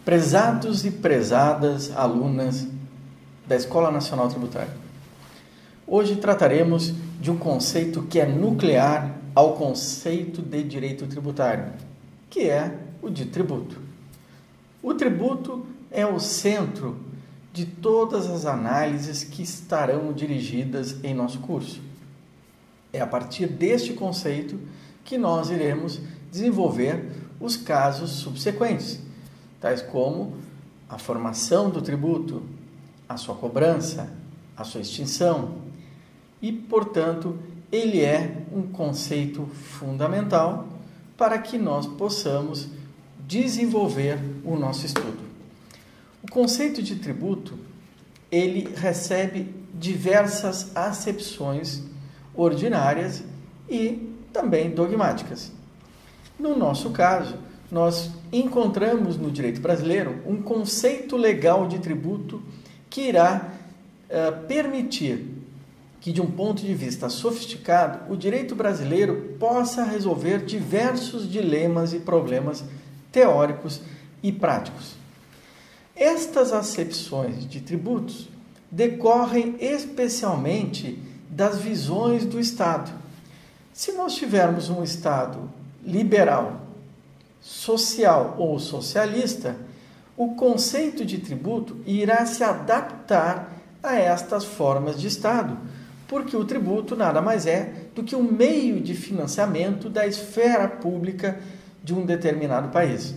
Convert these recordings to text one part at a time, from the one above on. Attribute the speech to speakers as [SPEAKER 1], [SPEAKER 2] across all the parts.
[SPEAKER 1] Prezados e prezadas alunas da Escola Nacional Tributária, hoje trataremos de um conceito que é nuclear ao conceito de direito tributário, que é o de tributo. O tributo é o centro de todas as análises que estarão dirigidas em nosso curso. É a partir deste conceito que nós iremos desenvolver os casos subsequentes, tais como a formação do tributo, a sua cobrança, a sua extinção e, portanto, ele é um conceito fundamental para que nós possamos desenvolver o nosso estudo. O conceito de tributo, ele recebe diversas acepções ordinárias e também dogmáticas. No nosso caso, nós encontramos no direito brasileiro um conceito legal de tributo que irá permitir que, de um ponto de vista sofisticado, o direito brasileiro possa resolver diversos dilemas e problemas teóricos e práticos. Estas acepções de tributos decorrem especialmente das visões do Estado. Se nós tivermos um Estado liberal, social ou socialista, o conceito de tributo irá se adaptar a estas formas de Estado, porque o tributo nada mais é do que um meio de financiamento da esfera pública de um determinado país.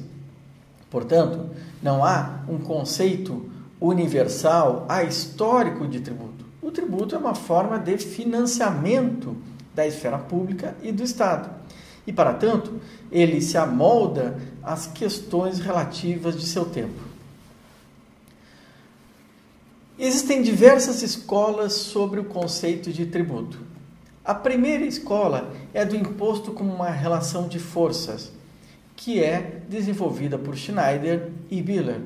[SPEAKER 1] Portanto, não há um conceito universal, histórico de tributo. O tributo é uma forma de financiamento da esfera pública e do Estado. E, para tanto, ele se amolda às questões relativas de seu tempo. Existem diversas escolas sobre o conceito de tributo. A primeira escola é a do imposto como uma relação de forças, que é desenvolvida por Schneider e Biller.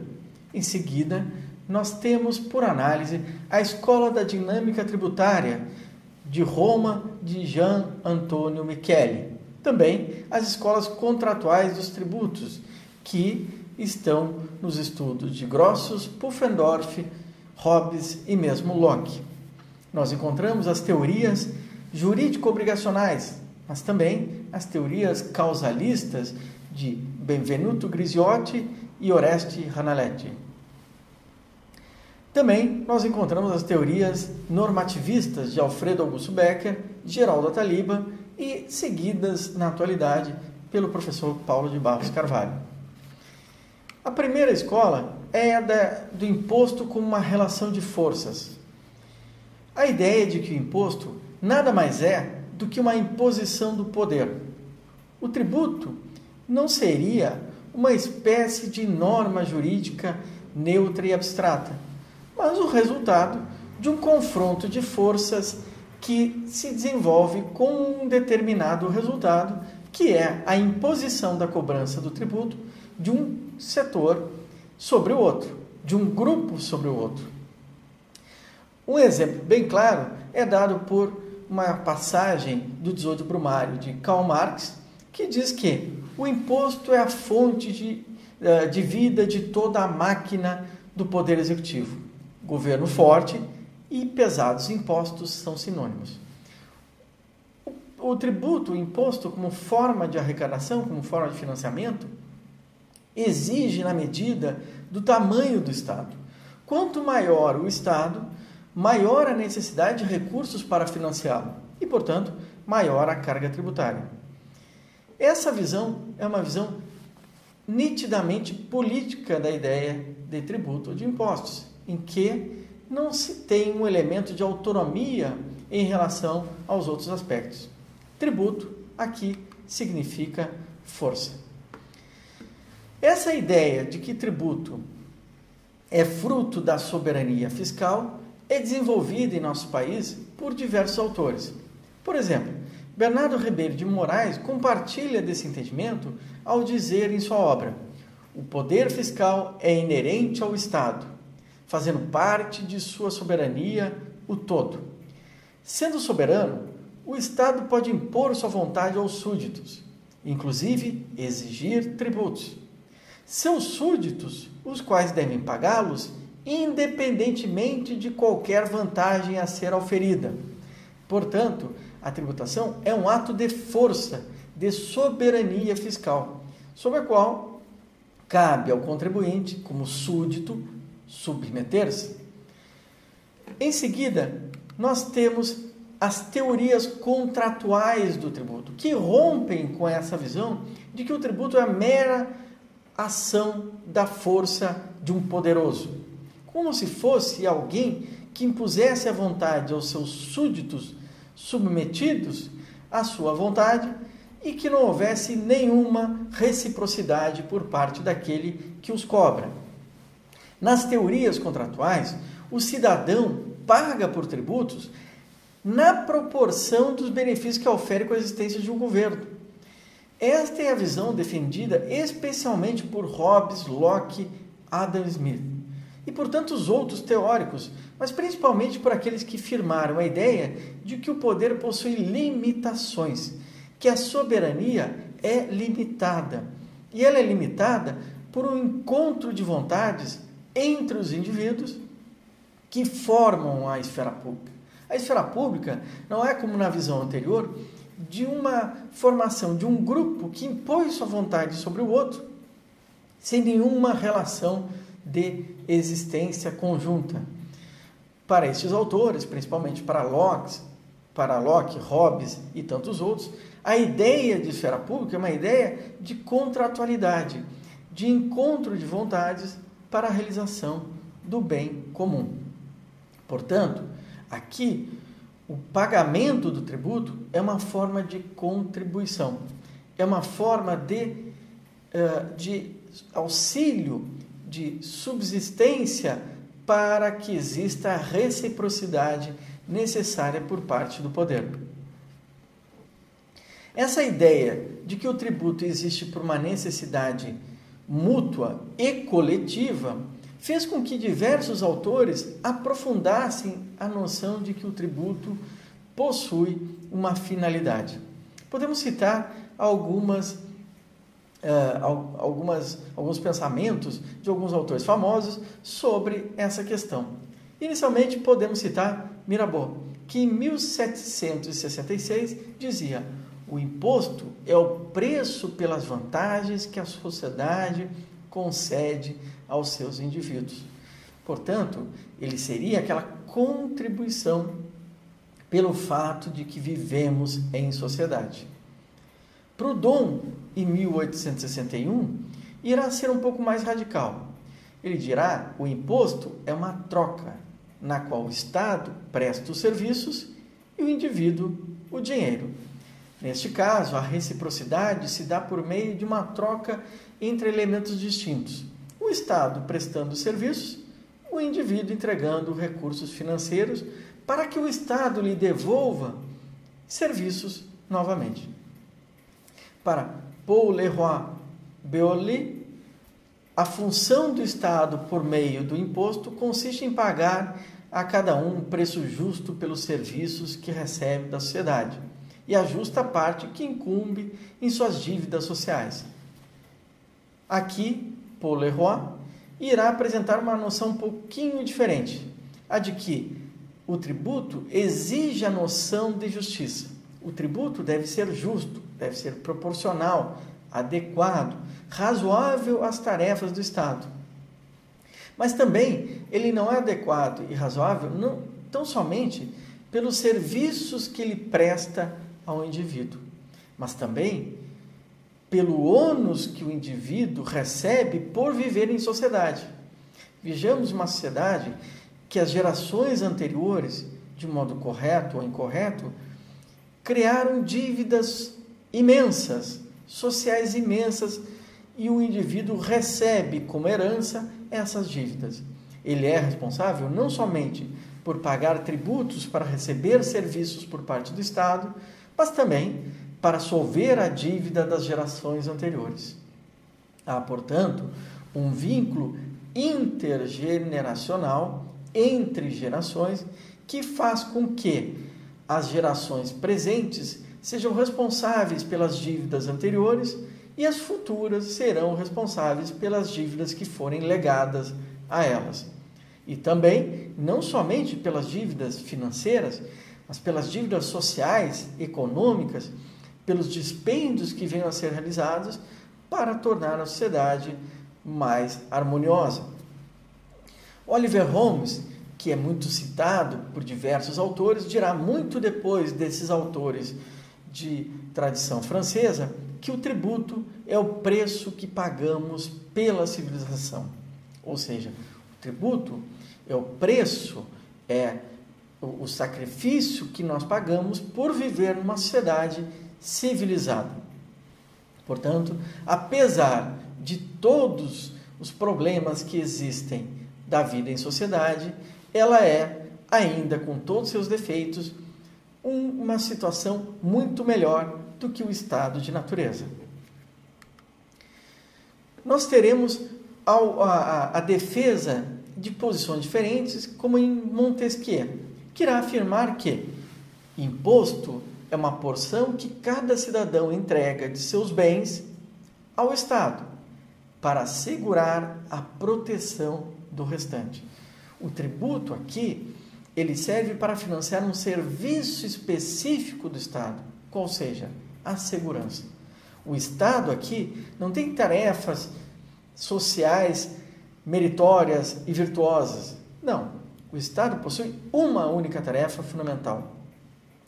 [SPEAKER 1] Em seguida, nós temos, por análise, a escola da dinâmica tributária de Roma, de Jean Antonio Micheli. Também as escolas contratuais dos tributos, que estão nos estudos de Grossus, Pufendorf, Hobbes e mesmo Locke. Nós encontramos as teorias jurídico-obrigacionais, mas também as teorias causalistas de Benvenuto Grisiotti e Oreste Ranaletti. Também nós encontramos as teorias normativistas de Alfredo Augusto Becker, Geraldo Ataliba e seguidas na atualidade pelo professor Paulo de Barros Carvalho. A primeira escola é a do imposto como uma relação de forças. A ideia de que o imposto nada mais é do que uma imposição do poder. O tributo não seria uma espécie de norma jurídica neutra e abstrata, mas o resultado de um confronto de forças que se desenvolve com um determinado resultado, que é a imposição da cobrança do tributo de um setor sobre o outro, de um grupo sobre o outro. Um exemplo bem claro é dado por uma passagem do 18 Brumário de Karl Marx, que diz que o imposto é a fonte de vida de toda a máquina do poder executivo. Governo forte e pesados impostos são sinônimos. O tributo, o imposto, como forma de arrecadação, como forma de financiamento, exige na medida do tamanho do Estado. Quanto maior o Estado, maior a necessidade de recursos para financiá-lo e, portanto, maior a carga tributária. Essa visão é uma visão nitidamente política da ideia de tributo ou de impostos, em que não se tem um elemento de autonomia em relação aos outros aspectos. Tributo, aqui, significa força. Essa ideia de que tributo é fruto da soberania fiscal é desenvolvida em nosso país por diversos autores. Por exemplo, Bernardo Ribeiro de Moraes compartilha desse entendimento ao dizer em sua obra: o poder fiscal é inerente ao Estado, fazendo parte de sua soberania o todo. Sendo soberano, o Estado pode impor sua vontade aos súditos, inclusive exigir tributos. seus súditos, os quais devem pagá-los, independentemente de qualquer vantagem a ser auferida. Portanto, a tributação é um ato de força, de soberania fiscal, sobre a qual cabe ao contribuinte, como súdito, submeter-se. Em seguida, nós temos as teorias contratuais do tributo, que rompem com essa visão de que o tributo é a mera ação da força de um poderoso, como se fosse alguém que impusesse a vontade aos seus súditos submetidos à sua vontade e que não houvesse nenhuma reciprocidade por parte daquele que os cobra. Nas teorias contratuais, o cidadão paga por tributos na proporção dos benefícios que ofere com a existência de um governo. Esta é a visão defendida especialmente por Hobbes, Locke, Adam Smith e por tantos outros teóricos, mas principalmente por aqueles que firmaram a ideia de que o poder possui limitações, que a soberania é limitada, e ela é limitada por um encontro de vontades entre os indivíduos que formam a esfera pública. A esfera pública não é, como na visão anterior, de uma formação de um grupo que impõe sua vontade sobre o outro, sem nenhuma relação de existência conjunta. Para estes autores, principalmente para Locke, Hobbes e tantos outros, a ideia de esfera pública é uma ideia de contratualidade, de encontro de vontades para a realização do bem comum. Portanto, aqui, o pagamento do tributo é uma forma de contribuição, é uma forma de auxílio, de subsistência para que exista a reciprocidade necessária por parte do poder. Essa ideia de que o tributo existe por uma necessidade mútua e coletiva fez com que diversos autores aprofundassem a noção de que o tributo possui uma finalidade. Podemos citar alguns pensamentos de alguns autores famosos sobre essa questão. Inicialmente, podemos citar Mirabeau, que em 1766 dizia: o imposto é o preço pelas vantagens que a sociedade concede aos seus indivíduos. Portanto, ele seria aquela contribuição pelo fato de que vivemos em sociedade. Proudhon, em 1861, irá ser um pouco mais radical. Ele dirá: o imposto é uma troca, na qual o Estado presta os serviços e o indivíduo o dinheiro. Neste caso, a reciprocidade se dá por meio de uma troca entre elementos distintos. O Estado prestando serviços, o indivíduo entregando recursos financeiros para que o Estado lhe devolva serviços novamente. Para Paul Leroy-Beaulieu, a função do Estado por meio do imposto consiste em pagar a cada um preço justo pelos serviços que recebe da sociedade e a justa parte que incumbe em suas dívidas sociais. Aqui, Paul Leroy irá apresentar uma noção um pouquinho diferente, a de que o tributo exige a noção de justiça. O tributo deve ser justo, deve ser proporcional, adequado, razoável às tarefas do Estado. Mas também ele não é adequado e razoável não tão somente pelos serviços que ele presta ao indivíduo, mas também pelo ônus que o indivíduo recebe por viver em sociedade. Vejamos uma sociedade que as gerações anteriores, de modo correto ou incorreto, criaram dívidas imensas, sociais imensas, e o indivíduo recebe como herança essas dívidas. Ele é responsável não somente por pagar tributos para receber serviços por parte do Estado, mas também para solver a dívida das gerações anteriores. Há, portanto, um vínculo intergeneracional entre gerações que faz com que as gerações presentes sejam responsáveis pelas dívidas anteriores e as futuras serão responsáveis pelas dívidas que forem legadas a elas. E também, não somente pelas dívidas financeiras, mas pelas dívidas sociais, econômicas, pelos dispêndios que venham a ser realizados para tornar a sociedade mais harmoniosa. Oliver Holmes, que é muito citado por diversos autores, dirá muito depois desses autores de tradição francesa que o tributo é o preço que pagamos pela civilização. Ou seja, o tributo é o preço, é o sacrifício que nós pagamos por viver numa sociedade civilizada. Portanto, apesar de todos os problemas que existem da vida em sociedade, ela é, ainda com todos os seus defeitos, uma situação muito melhor do que o estado de natureza. Nós teremos a defesa de posições diferentes, como em Montesquieu, que irá afirmar que imposto é uma porção que cada cidadão entrega de seus bens ao Estado para assegurar a proteção do restante. O tributo aqui, ele serve para financiar um serviço específico do Estado, qual seja, a segurança. O Estado aqui não tem tarefas sociais meritórias e virtuosas. Não. O Estado possui uma única tarefa fundamental: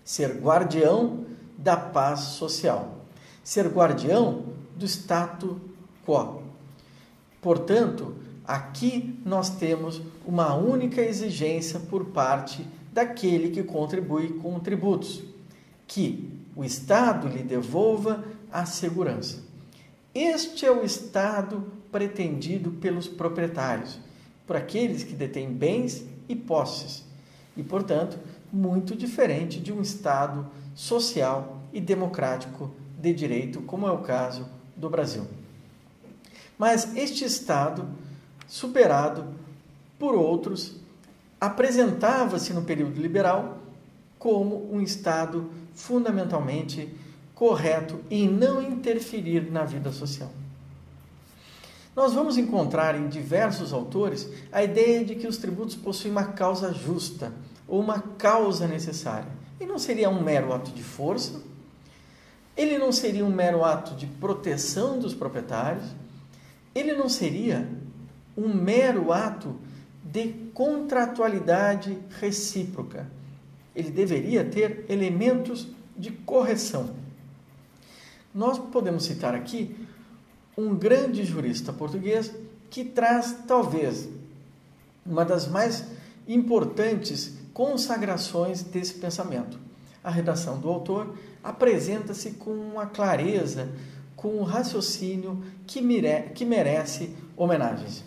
[SPEAKER 1] ser guardião da paz social, ser guardião do status quo. Portanto, aqui nós temos uma única exigência por parte daquele que contribui com tributos, que o Estado lhe devolva a segurança. Este é o Estado pretendido pelos proprietários, por aqueles que detêm bens e posses, e, portanto, muito diferente de um Estado social e democrático de direito, como é o caso do Brasil. Mas este Estado, superado por outros, apresentava-se no período liberal como um Estado fundamentalmente correto em não interferir na vida social. Nós vamos encontrar em diversos autores a ideia de que os tributos possuem uma causa justa ou uma causa necessária. E não seria um mero ato de força, ele não seria um mero ato de proteção dos proprietários, ele não seria um mero ato de contratualidade recíproca. Ele deveria ter elementos de correção. Nós podemos citar aqui um grande jurista português que traz, talvez, uma das mais importantes consagrações desse pensamento. A redação do autor apresenta-se com uma clareza, com um raciocínio que merece homenagens.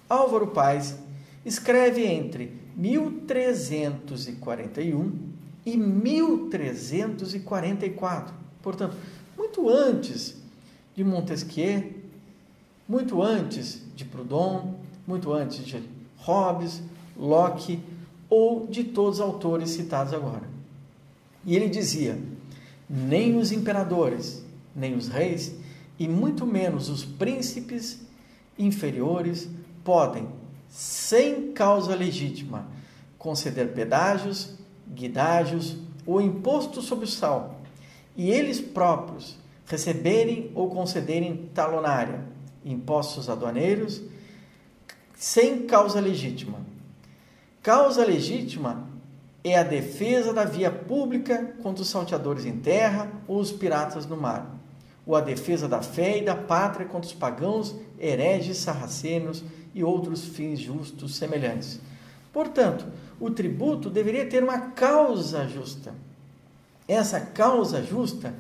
[SPEAKER 1] Álvaro Paz escreve entre 1341 e 1344, portanto, muito antes de Montesquieu, muito antes de Proudhon, muito antes de Hobbes, Locke ou de todos os autores citados agora. E ele dizia: nem os imperadores, nem os reis, e muito menos os príncipes inferiores podem, sem causa legítima, conceder pedágios, guidágios ou imposto sobre o sal, e eles próprios receberem ou concederem talonária, impostos aduaneiros, sem causa legítima. Causa legítima é a defesa da via pública contra os salteadores em terra ou os piratas no mar, ou a defesa da fé e da pátria contra os pagãos, hereges, sarracenos e outros fins justos semelhantes. Portanto, o tributo deveria ter uma causa justa. Essa causa justa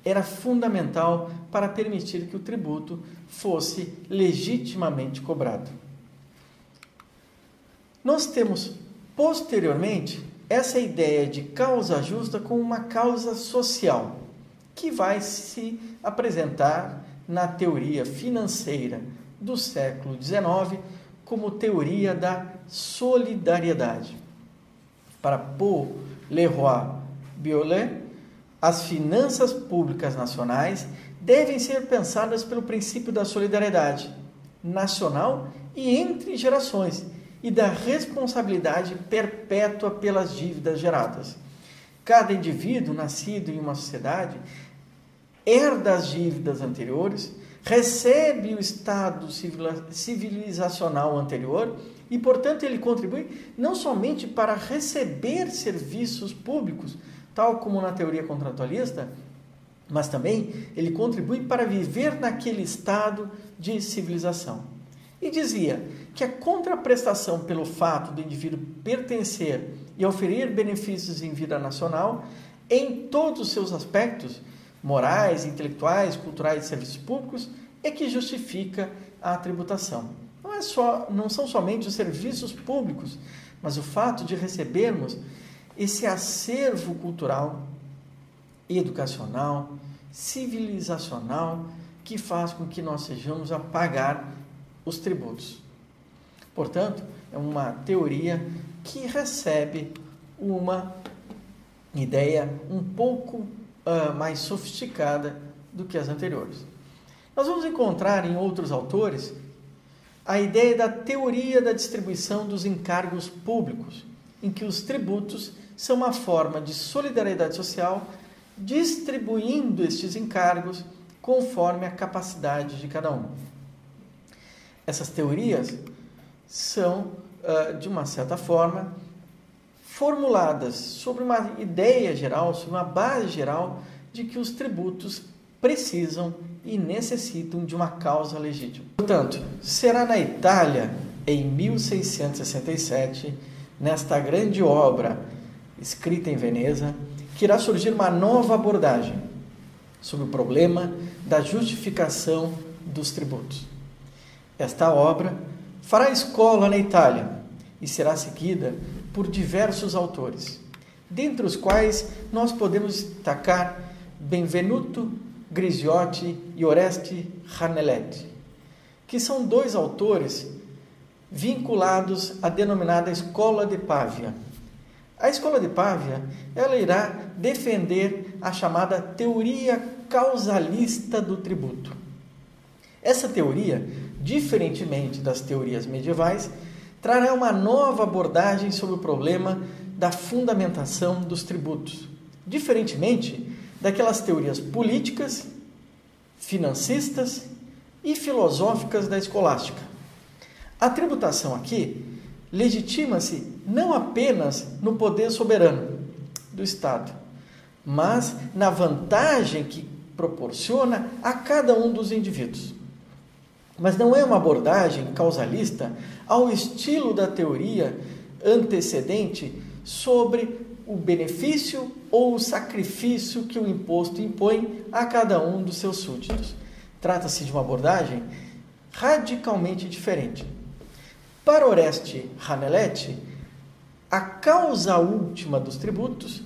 [SPEAKER 1] era fundamental para permitir que o tributo fosse legitimamente cobrado. Nós temos, posteriormente, essa ideia de causa justa como uma causa social, que vai se apresentar na teoria financeira do século XIX como teoria da solidariedade. Para Paul Leroy Biolet, as finanças públicas nacionais devem ser pensadas pelo princípio da solidariedade nacional e entre gerações e da responsabilidade perpétua pelas dívidas geradas. Cada indivíduo nascido em uma sociedade herda as dívidas anteriores, recebe o estado civilizacional anterior e, portanto, ele contribui não somente para receber serviços públicos, tal como na teoria contratualista, mas também ele contribui para viver naquele estado de civilização. E dizia que a contraprestação pelo fato do indivíduo pertencer e oferir benefícios em vida nacional, em todos os seus aspectos, morais, intelectuais, culturais e serviços públicos, é que justifica a tributação. Não são somente os serviços públicos, mas o fato de recebermos esse acervo cultural, educacional, civilizacional, que faz com que nós sejamos a pagar os tributos. Portanto, é uma teoria que recebe uma ideia um pouco mais sofisticada do que as anteriores. Nós vamos encontrar em outros autores a ideia da teoria da distribuição dos encargos públicos, em que os tributos são uma forma de solidariedade social, distribuindo estes encargos conforme a capacidade de cada um. Essas teorias são, de uma certa forma, formuladas sobre uma ideia geral, sobre uma base geral de que os tributos precisam e necessitam de uma causa legítima. Portanto, será na Itália, em 1667, nesta grande obra escrita em Veneza, que irá surgir uma nova abordagem sobre o problema da justificação dos tributos. Esta obra fará escola na Itália e será seguida por diversos autores, dentre os quais nós podemos destacar Benvenuto Grisiotti e Oreste Ranelletti, que são dois autores vinculados à denominada Escola de Pavia. A Escola de Pavia, ela irá defender a chamada teoria causalista do tributo. Essa teoria, diferentemente das teorias medievais, trará uma nova abordagem sobre o problema da fundamentação dos tributos, diferentemente daquelas teorias políticas, financistas e filosóficas da escolástica. A tributação aqui legitima-se não apenas no poder soberano do Estado, mas na vantagem que proporciona a cada um dos indivíduos. Mas não é uma abordagem causalista ao estilo da teoria antecedente sobre o benefício ou o sacrifício que o imposto impõe a cada um dos seus súditos. Trata-se de uma abordagem radicalmente diferente. Para Oreste Ranelletti, a causa última dos tributos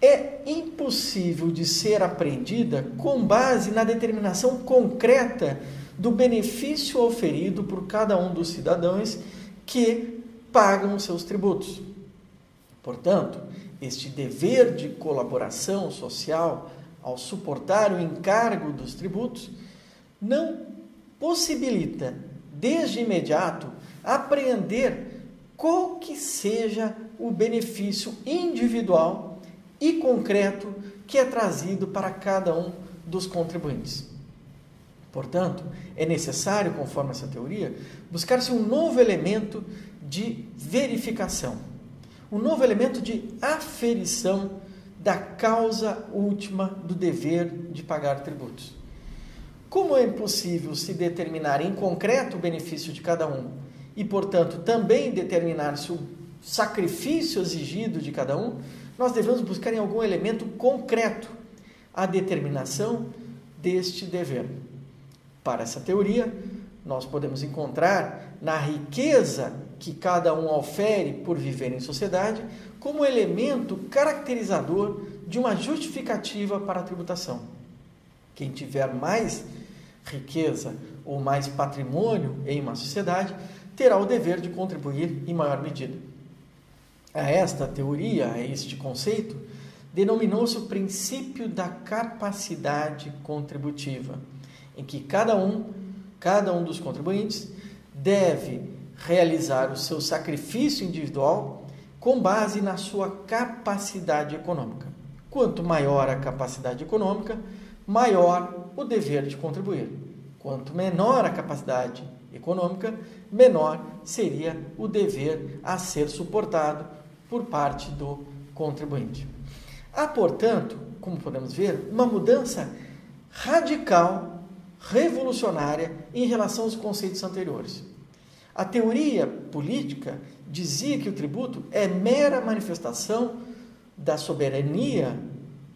[SPEAKER 1] é impossível de ser apreendida com base na determinação concreta do benefício oferido por cada um dos cidadãos que pagam os seus tributos. Portanto, este dever de colaboração social ao suportar o encargo dos tributos não possibilita, desde imediato, apreender qual que seja o benefício individual e concreto que é trazido para cada um dos contribuintes. Portanto, é necessário, conforme essa teoria, buscar-se um novo elemento de verificação, um novo elemento de aferição da causa última do dever de pagar tributos. Como é impossível se determinar em concreto o benefício de cada um e, portanto, também determinar-se o sacrifício exigido de cada um, nós devemos buscar em algum elemento concreto a determinação deste dever. Para essa teoria, nós podemos encontrar na riqueza que cada um ofere por viver em sociedade como elemento caracterizador de uma justificativa para a tributação. Quem tiver mais riqueza ou mais patrimônio em uma sociedade terá o dever de contribuir em maior medida. A esta teoria, a este conceito, denominou-se o princípio da capacidade contributiva, em que cada um dos contribuintes deve realizar o seu sacrifício individual com base na sua capacidade econômica. Quanto maior a capacidade econômica, maior o dever de contribuir. Quanto menor a capacidade econômica, menor seria o dever a ser suportado por parte do contribuinte. Há, portanto, como podemos ver, uma mudança radical, revolucionária em relação aos conceitos anteriores. A teoria política dizia que o tributo é mera manifestação da soberania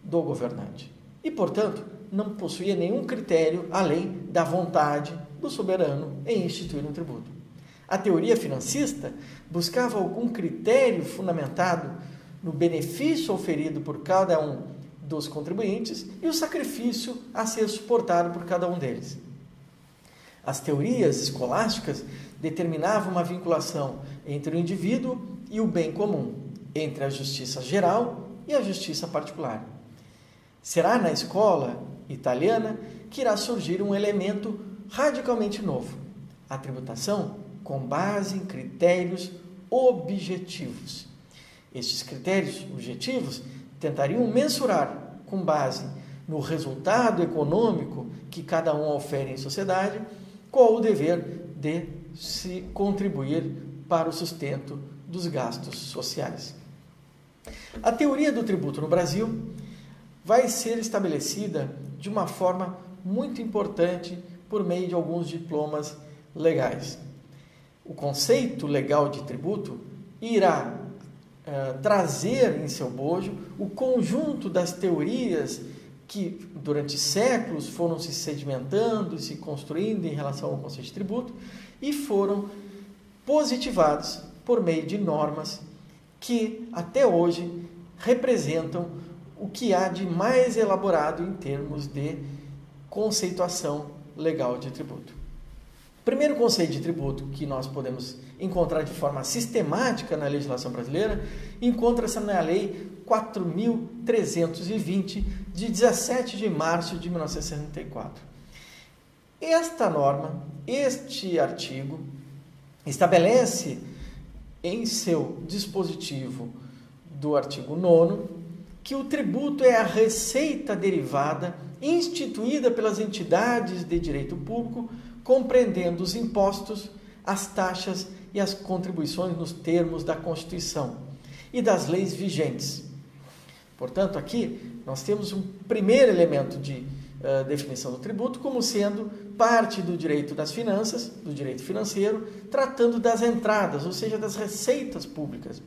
[SPEAKER 1] do governante e, portanto, não possuía nenhum critério além da vontade do soberano em instituir um tributo. A teoria financista buscava algum critério fundamentado no benefício oferido por cada um dos contribuintes e o sacrifício a ser suportado por cada um deles. As teorias escolásticas determinavam uma vinculação entre o indivíduo e o bem comum, entre a justiça geral e a justiça particular. Será na escola italiana que irá surgir um elemento radicalmente novo: a tributação com base em critérios objetivos. Estes critérios objetivos tentariam mensurar, com base no resultado econômico que cada um ofere em sociedade, qual o dever de se contribuir para o sustento dos gastos sociais. A teoria do tributo no Brasil vai ser estabelecida de uma forma muito importante por meio de alguns diplomas legais. O conceito legal de tributo irá trazer em seu bojo o conjunto das teorias que durante séculos foram se sedimentando e se construindo em relação ao conceito de tributo e foram positivados por meio de normas que até hoje representam o que há de mais elaborado em termos de conceituação legal de tributo. O primeiro conceito de tributo que nós podemos encontrar de forma sistemática na legislação brasileira encontra-se na Lei 4.320, de 17 de março de 1964. Esta norma, este artigo, estabelece em seu dispositivo do artigo 9º que o tributo é a receita derivada instituída pelas entidades de direito público, compreendendo os impostos, as taxas e as contribuições nos termos da Constituição e das leis vigentes. Portanto, aqui nós temos um primeiro elemento de definição do tributo como sendo parte do direito das finanças, do direito financeiro, tratando das entradas, ou seja, das receitas públicas,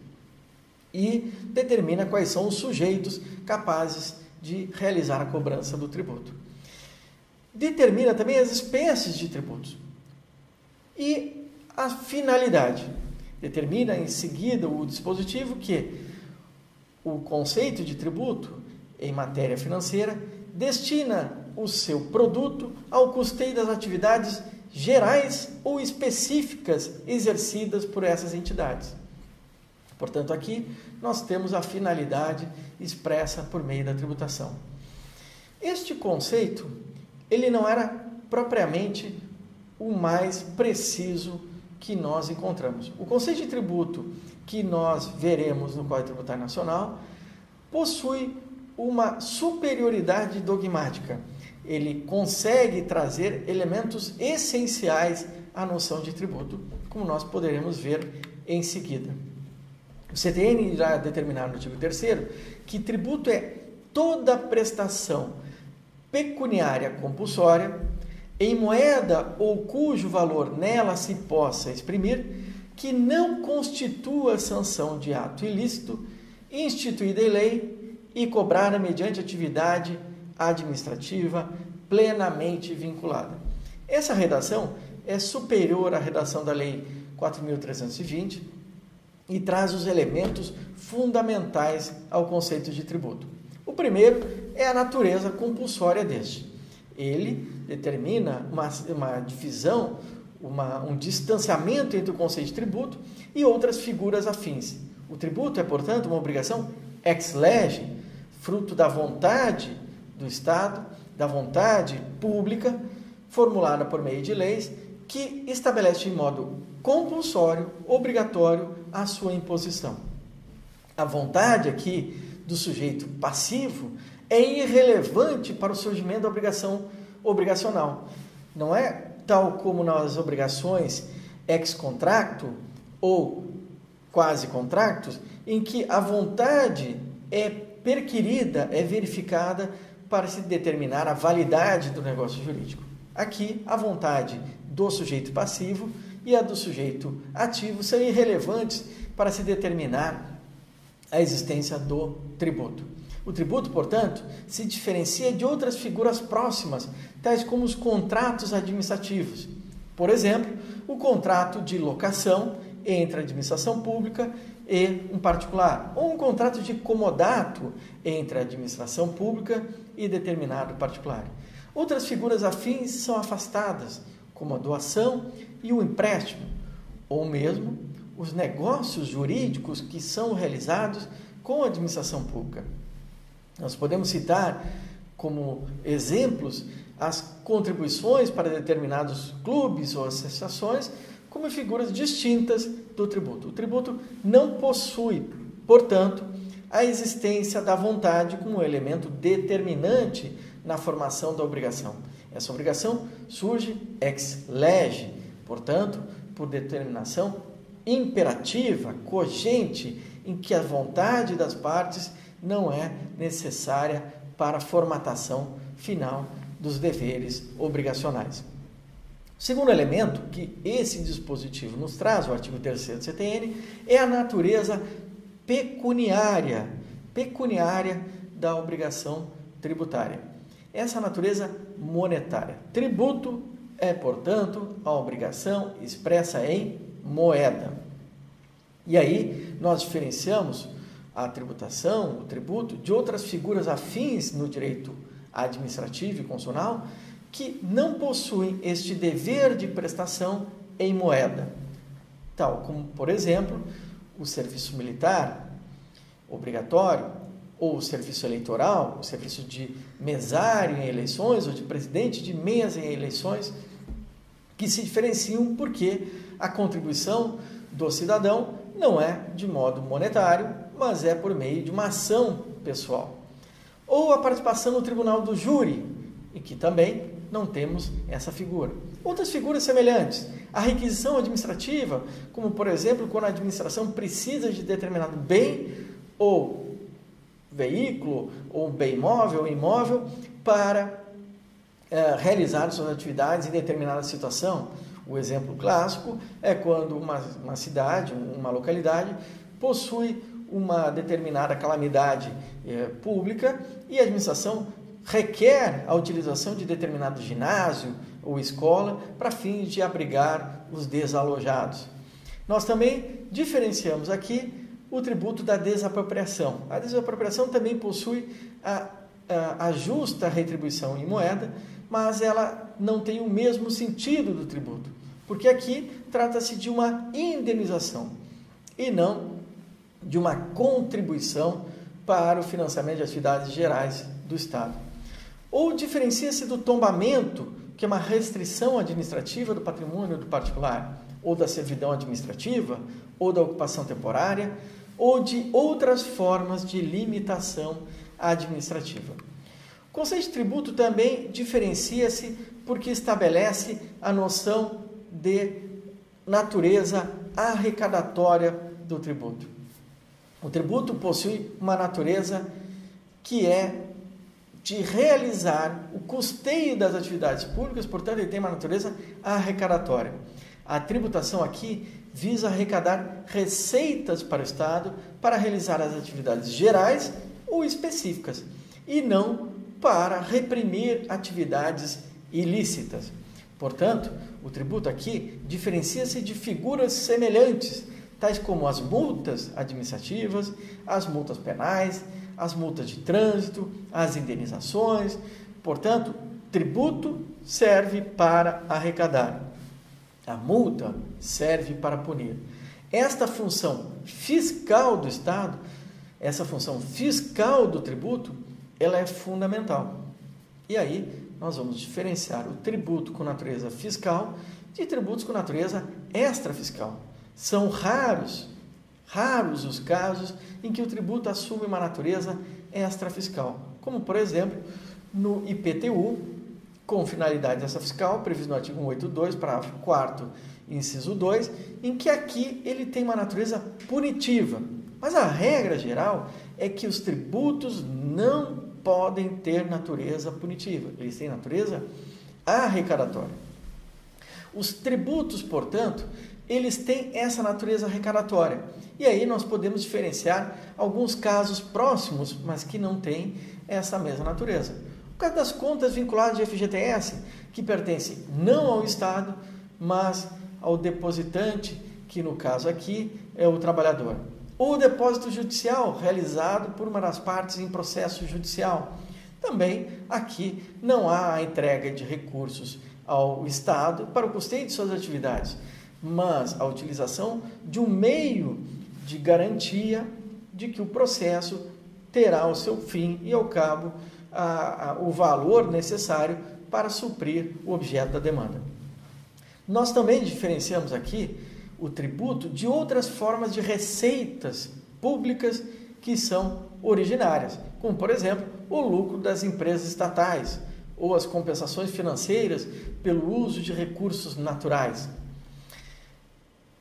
[SPEAKER 1] e determina quais são os sujeitos capazes de realizar a cobrança do tributo. Determina também as espécies de tributos e a finalidade. Determina em seguida o dispositivo que o conceito de tributo em matéria financeira destina o seu produto ao custeio das atividades gerais ou específicas exercidas por essas entidades. Portanto, aqui nós temos a finalidade expressa por meio da tributação. Este conceito, ele não era propriamente o mais preciso que nós encontramos. O conceito de tributo que nós veremos no Código Tributário Nacional possui uma superioridade dogmática. Ele consegue trazer elementos essenciais à noção de tributo, como nós poderemos ver em seguida. O CTN irá determinar no artigo 3º que tributo é toda prestação pecuniária compulsória em moeda ou cujo valor nela se possa exprimir, que não constitua sanção de ato ilícito, instituída em lei e cobrada mediante atividade administrativa plenamente vinculada. Essa redação é superior à redação da Lei 4.320 e traz os elementos fundamentais ao conceito de tributo. O primeiro é a natureza compulsória deste. Ele determina uma divisão, um distanciamento entre o conceito de tributo e outras figuras afins. O tributo é, portanto, uma obrigação ex lege, fruto da vontade do Estado, da vontade pública, formulada por meio de leis, que estabelece de modo compulsório, obrigatório, a sua imposição. A vontade aqui do sujeito passivo é irrelevante para o surgimento da obrigação obrigacional. Não é tal como nas obrigações ex contracto ou quasi contractos, em que a vontade é perquirida, é verificada para se determinar a validade do negócio jurídico. Aqui, a vontade do sujeito passivo e a do sujeito ativo são irrelevantes para se determinar a existência do tributo. O tributo, portanto, se diferencia de outras figuras próximas, tais como os contratos administrativos. Por exemplo, o contrato de locação entre a administração pública e um particular, ou um contrato de comodato entre a administração pública e determinado particular. Outras figuras afins são afastadas, como a doação e o empréstimo, ou mesmo os negócios jurídicos que são realizados com a administração pública. Nós podemos citar como exemplos as contribuições para determinados clubes ou associações como figuras distintas do tributo. O tributo não possui, portanto, a existência da vontade como elemento determinante na formação da obrigação. Essa obrigação surge ex lege, portanto, por determinação imperativa, cogente, em que a vontade das partes não é necessária para a formatação final dos deveres obrigacionais. O segundo elemento que esse dispositivo nos traz, o artigo 3º do CTN, é a natureza pecuniária da obrigação tributária. Essa natureza monetária. Tributo é, portanto, a obrigação expressa em moeda. E aí nós diferenciamos a tributação, o tributo, de outras figuras afins no direito administrativo e constitucional que não possuem este dever de prestação em moeda, tal como, por exemplo, o serviço militar obrigatório, ou o serviço eleitoral, o serviço de mesário em eleições, ou de presidente de mesa em eleições, que se diferenciam porque a contribuição do cidadão não é de modo monetário, mas é por meio de uma ação pessoal. Ou a participação no tribunal do júri, e que também não temos essa figura. Outras figuras semelhantes, a requisição administrativa, como por exemplo, quando a administração precisa de determinado bem ou veículo, ou bem móvel ou imóvel, para realizar suas atividades em determinada situação. O exemplo clássico é quando uma cidade, uma localidade, possui uma determinada calamidade pública e a administração requer a utilização de determinado ginásio ou escola para fins de abrigar os desalojados. Nós também diferenciamos aqui o tributo da desapropriação. A desapropriação também possui a justa retribuição em moeda, mas ela não tem o mesmo sentido do tributo, porque aqui trata-se de uma indenização e não de uma contribuição para o financiamento de atividades gerais do Estado. Ou diferencia-se do tombamento, que é uma restrição administrativa do patrimônio do particular, ou da servidão administrativa, ou da ocupação temporária, ou de outras formas de limitação administrativa. O conceito de tributo também diferencia-se porque estabelece a noção de natureza arrecadatória do tributo. O tributo possui uma natureza que é de realizar o custeio das atividades públicas, portanto, ele tem uma natureza arrecadatória. A tributação aqui visa arrecadar receitas para o Estado para realizar as atividades gerais ou específicas, e não para reprimir atividades ilícitas. Portanto, o tributo aqui diferencia-se de figuras semelhantes, tais como as multas administrativas, as multas penais, as multas de trânsito, as indenizações. Portanto, tributo serve para arrecadar. A multa serve para punir. Esta função fiscal do Estado essa função fiscal do tributo, ela é fundamental. E aí nós vamos diferenciar o tributo com natureza fiscal de tributos com natureza extrafiscal. São raros os casos em que o tributo assume uma natureza extrafiscal, como, por exemplo, no IPTU, com finalidade extrafiscal, previsto no artigo 182, parágrafo 4º, inciso 2, em que aqui ele tem uma natureza punitiva. Mas a regra geral é que os tributos não podem ter natureza punitiva, eles têm natureza arrecadatória. Os tributos, portanto, eles têm essa natureza arrecadatória. E aí nós podemos diferenciar alguns casos próximos, mas que não têm essa mesma natureza. O caso das contas vinculadas de FGTS, que pertencem não ao Estado, mas ao depositante, que no caso aqui é o trabalhador. Ou o depósito judicial, realizado por uma das partes em processo judicial. Também aqui não há a entrega de recursos ao Estado para o custeio de suas atividades, mas a utilização de um meio de garantia de que o processo terá o seu fim e, ao cabo, o valor necessário para suprir o objeto da demanda. Nós também diferenciamos aqui o tributo de outras formas de receitas públicas que são originárias, como, por exemplo, o lucro das empresas estatais ou as compensações financeiras pelo uso de recursos naturais.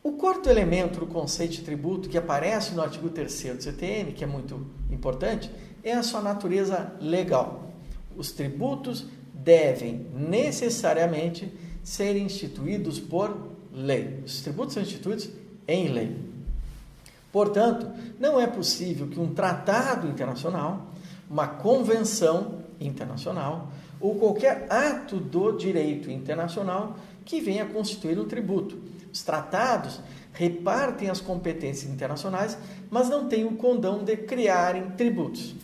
[SPEAKER 1] O quarto elemento do conceito de tributo que aparece no artigo 3º do CTN, que é muito importante, é a sua natureza legal. Os tributos devem necessariamente ser instituídos por lei. Os tributos são instituídos em lei. Portanto, não é possível que um tratado internacional, uma convenção internacional ou qualquer ato do direito internacional que venha constituir um tributo. Os tratados repartem as competências internacionais, mas não têm o condão de criarem tributos.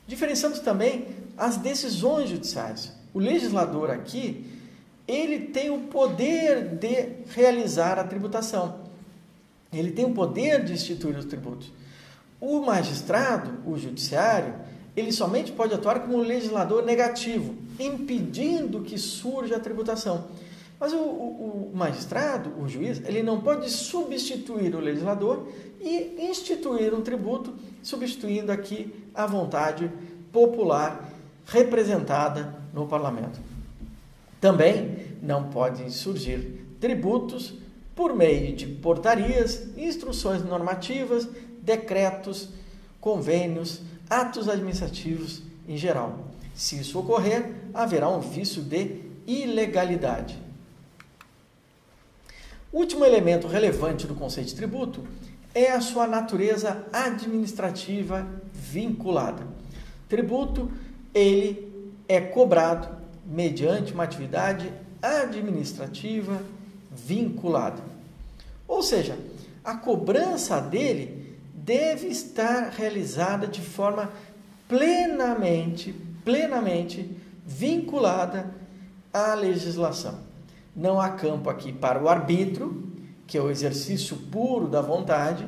[SPEAKER 1] Diferenciamos também as decisões judiciais. O legislador aqui, ele tem o poder de realizar a tributação. Ele tem o poder de instituir os tributos. O magistrado, o judiciário, ele somente pode atuar como legislador negativo, impedindo que surja a tributação. Mas o magistrado, o juiz, ele não pode substituir o legislador e instituir um tributo, substituindo aqui a vontade popular representada no parlamento. Também não podem surgir tributos por meio de portarias, instruções normativas, decretos, convênios, atos administrativos em geral. Se isso ocorrer, haverá um vício de ilegalidade. O último elemento relevante do conceito de tributo é a sua natureza administrativa vinculada. Tributo, ele é cobrado mediante uma atividade administrativa vinculada. Ou seja, a cobrança dele deve estar realizada de forma plenamente vinculada à legislação. Não há campo aqui para o arbítrio, que é o exercício puro da vontade,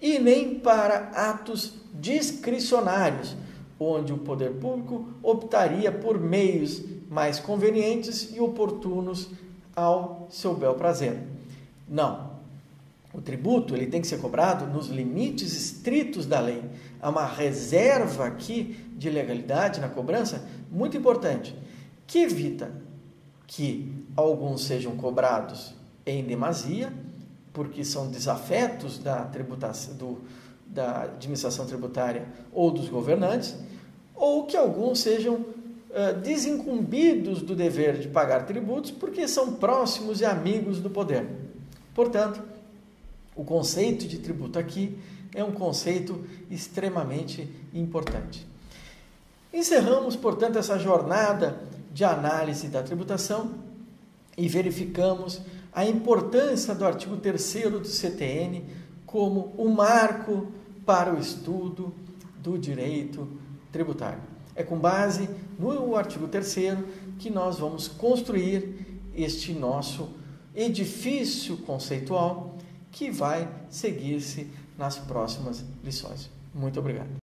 [SPEAKER 1] e nem para atos discricionários, onde o poder público optaria por meios mais convenientes e oportunos ao seu bel prazer. Não. O tributo ele tem que ser cobrado nos limites estritos da lei. Há uma reserva aqui de legalidade na cobrança muito importante, que evita que alguns sejam cobrados em demasia, porque são desafetos da tributação, da administração tributária ou dos governantes, ou que alguns sejam desincumbidos do dever de pagar tributos porque são próximos e amigos do poder. Portanto, o conceito de tributo aqui é um conceito extremamente importante. Encerramos, portanto, essa jornada de análise da tributação e verificamos a importância do artigo 3º do CTN como um marco para o estudo do direito tributário. É com base no artigo 3º que nós vamos construir este nosso edifício conceitual que vai seguir-se nas próximas lições. Muito obrigado.